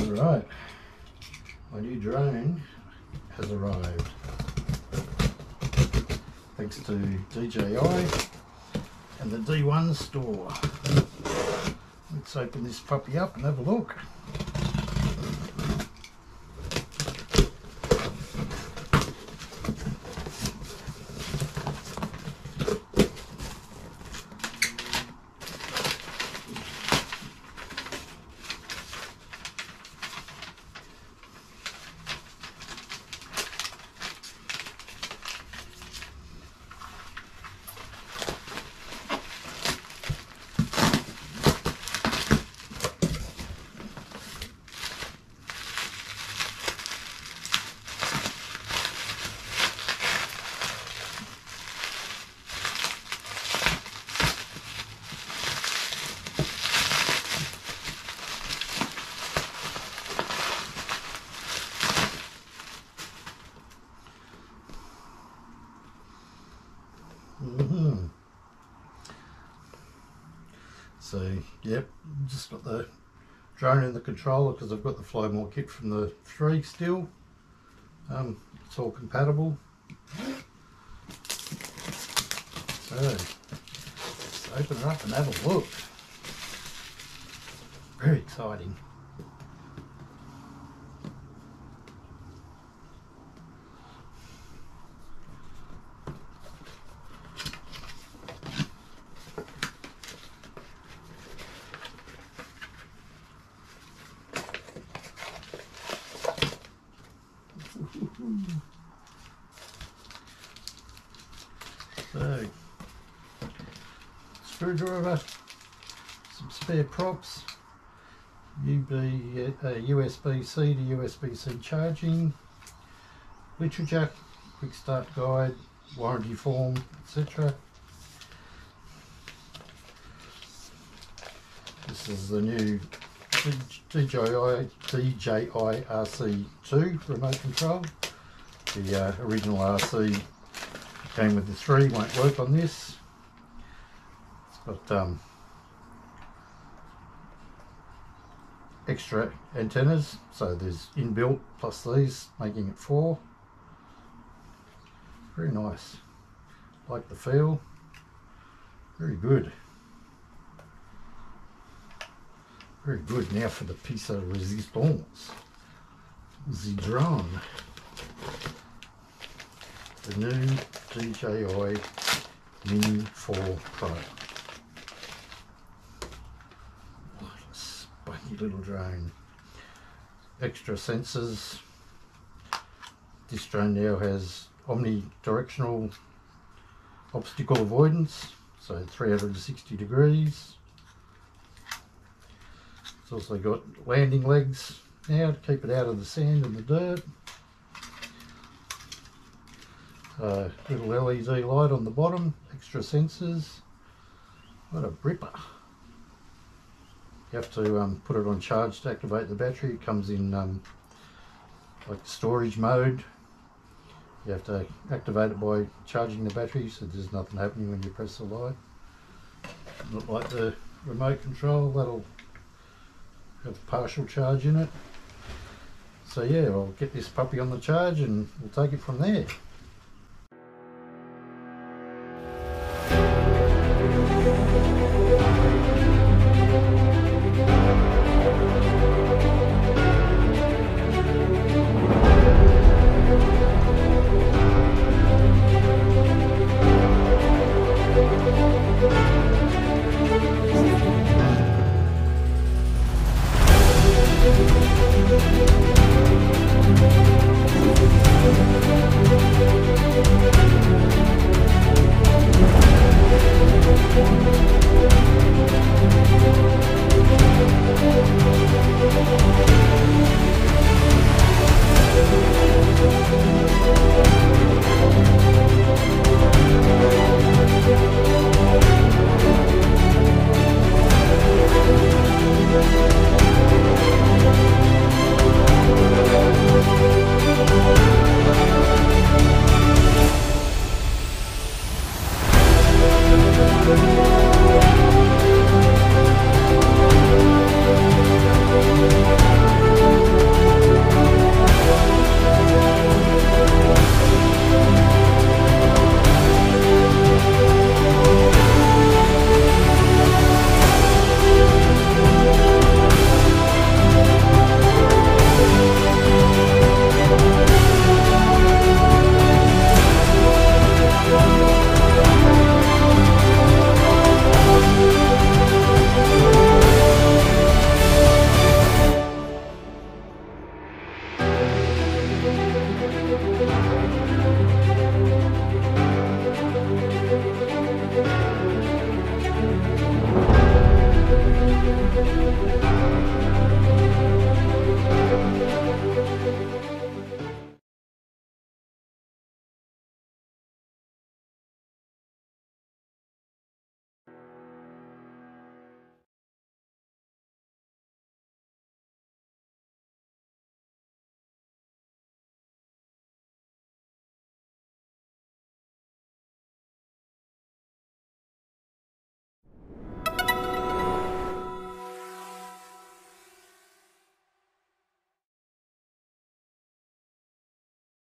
Alright, my new drone has arrived. Thanks to DJI and the D1 store. Let's open this puppy up and have a look. So yep, just got the drone and the controller because I've got the Fly More kit from the 3 still. It's all compatible. So let's open it up and have a look. Very exciting. So, screwdriver, some spare props, USB-C to USB-C charging, literature, quick start guide, warranty form, etc. This is the new DJI RC2 remote control. The original RC came with the 3, won't work on this. It's got extra antennas, so there's inbuilt plus these, making it 4. Very nice. Like the feel. Very good. Very good. Now for the piece of resistance. The drone. The new DJI Mini 4 Pro. What a spunky little drone. Extra sensors. This drone now has omnidirectional obstacle avoidance, so 360 degrees. It's also got landing legs now to keep it out of the sand and the dirt. Little LED light on the bottom, extra sensors. What a ripper. You have to put it on charge to activate the battery. It comes in like storage mode. You have to activate it by charging the battery, so there's nothing happening when you press the light. Not like the remote control, that'll have partial charge in it. So yeah, I'll get this puppy on the charge and we'll take it from there.